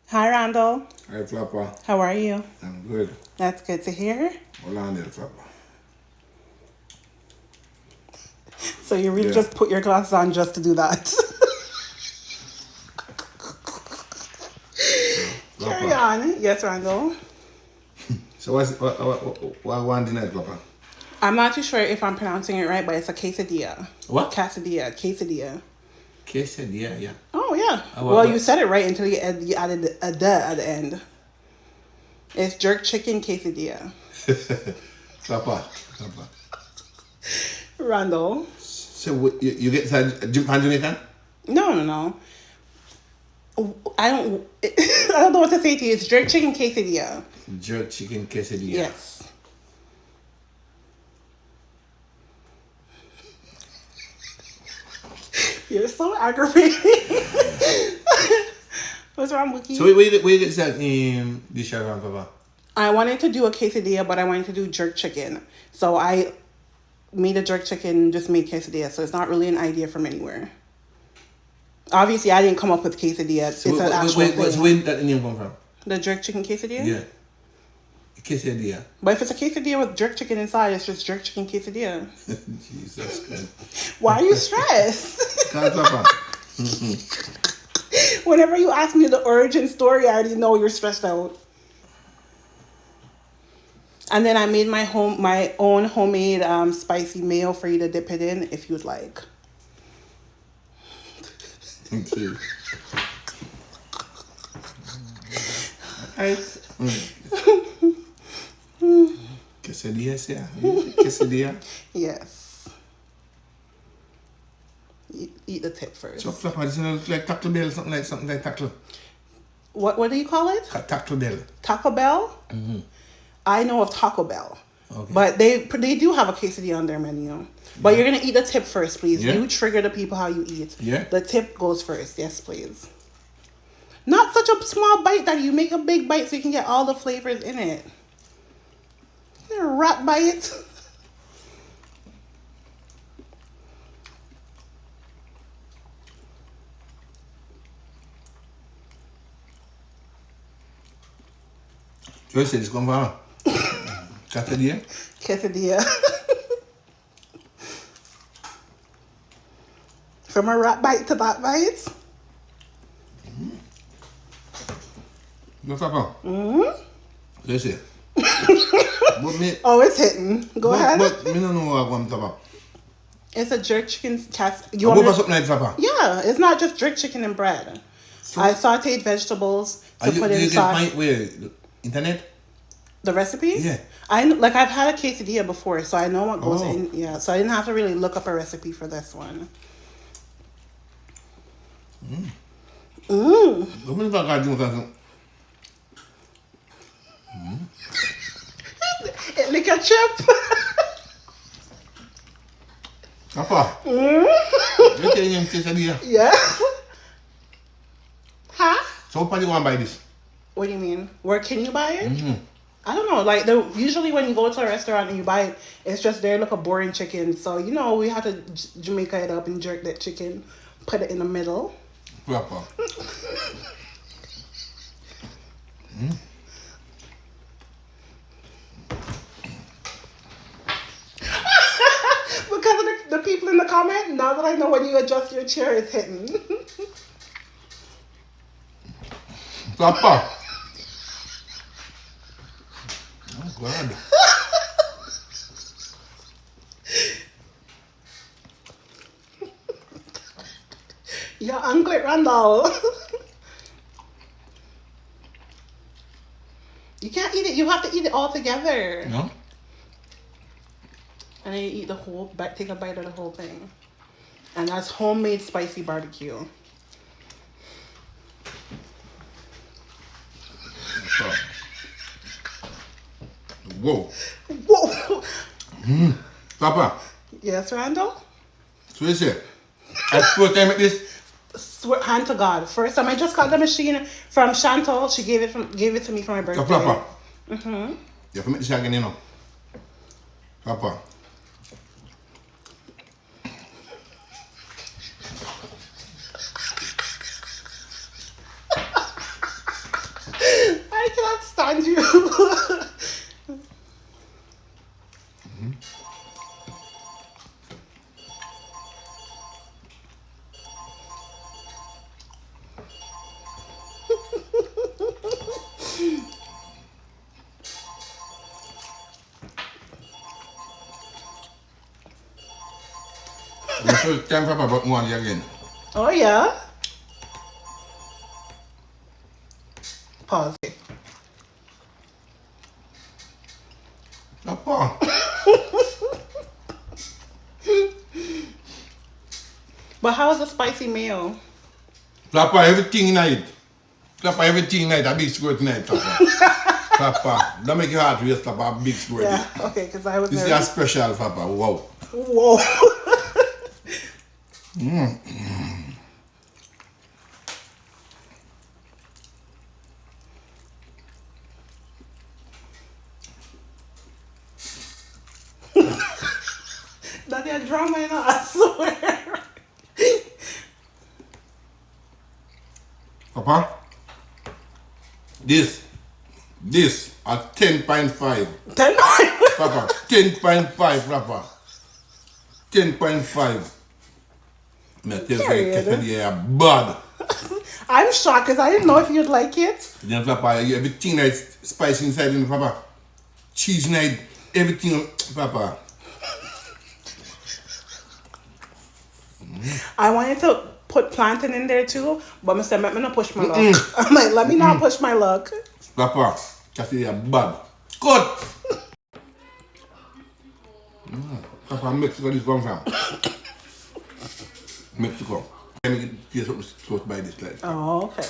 Hi, Randall. Hi, Flapper. How are you? I'm good. That's good to hear. Hold on there, Flapper. So you really Yeah. just put your glasses on just to do that. Carry Flapper. on. Yes, Randall. So what I want tonight, Flapper? I'm not too sure if I'm pronouncing it right, but it's a quesadilla. What? Quesadilla. Quesadilla, yeah. Oh, yeah. What, Well, you what? said it right until you added a "the" at the end. It's jerk chicken quesadilla. Flapper. Flapper. Randall. So you get Jamaican? No. I don't. I don't know what to say to you. It's jerk chicken quesadilla. Jerk chicken quesadilla. Yes. You're so aggravating. What's wrong with you? So where you get that dish around, Flapper? I wanted to do a quesadilla, but I wanted to do jerk chicken. So I made a jerk chicken, just made quesadilla. So it's not really an idea from anywhere. Obviously, I didn't come up with quesadilla. So It's an actual thing. so where that name come from? The jerk chicken quesadilla? Yeah. Quesadilla. But if it's a quesadilla with jerk chicken inside, it's just jerk chicken quesadilla. Jesus Christ. Why are you stressed? Can't, Flapper. Whenever you ask me the origin story, I already know you're stressed out. And then I made my own homemade spicy mayo for you to dip it in if you'd like. Thank you. Alright. Quesadilla, yeah. Quesadilla. Yes. Eat the tip first. So Flapper, this is like Taco Bell, something like Taco. What do you call it? Taco Bell. Taco Bell? Mm-hmm. I know of Taco Bell. Okay. But they do have a quesadilla on their menu. But you're going to eat the tip first, please. Yeah. You trigger the people how you eat. Yeah. The tip goes first. Yes, please. Not such a small bite that you make a big bite so you can get all the flavors in it. A rat bite. So you say this come from Quesadilla? Quesadilla. From a rat bite to that bite. No Flapper. So you say. But me, Oh, it's hitting. Go ahead. but me don't know what I'm talking about. It's a jerk chicken cast. You want want me something like Flapper? Yeah, it's not just jerk chicken and bread. I sauteed vegetables to put You get inside. find where? Internet? The recipe? Yeah. I've had a quesadilla before, so I know what goes Oh. in. Yeah, so I didn't have to really look up a recipe for this one. Come on, Flapper, do something. It like a chip. Flapper. You tell him Quesadilla. Yeah. Huh? So what do you want to buy this? What do you mean? Where can you buy it? I don't know. Like usually when you go to a restaurant and you buy it, it's just there look a boring chicken. So we have to Jamaica it up and jerk that chicken, put it in the middle. Flapper. Because of the people in the comment, now that I know when you adjust your chair, it's hitting. Flapper. Oh, God. Your uncle Randall. You can't eat it. You have to eat it all together. No? And then you eat the whole, take a bite of the whole thing. And that's homemade spicy barbecue. Whoa. Whoa. Flapper. Yes, Randall? So you say, I first time at this. Swear, hand to God. First time I just got the machine from Chantal. She gave it to me for my birthday. So Flapper. You have to make this again, you know. Flapper. can't stand you. The first time Papa brought one again. Oh yeah. Pause. Papa. But how's the spicy mayo? Papa, everything in it. Papa, everything in it. A big squirt in it, Papa. Papa, don't make it hard to waste, Papa. A big squirt. Yeah, okay, because I was This is a special, Papa. Wow. Whoa. That's a drama, you know, I swear. Papa, this at 10.5. 10. Papa, 10.5, Papa. 10.5. Me tell you, Period. Quesadilla bad. I'm shocked because I didn't know if you'd like it. Then Papa, everything that's spicy inside in Papa. Cheese night, everything, Papa. I wanted to put plantain in there too, but I said, let me not push my luck. I'm like, let me not push my luck. Papa, Quesadilla bad. Good. Papa, Mexico this come from. Mexico. Let me get something close by this like. Oh, okay.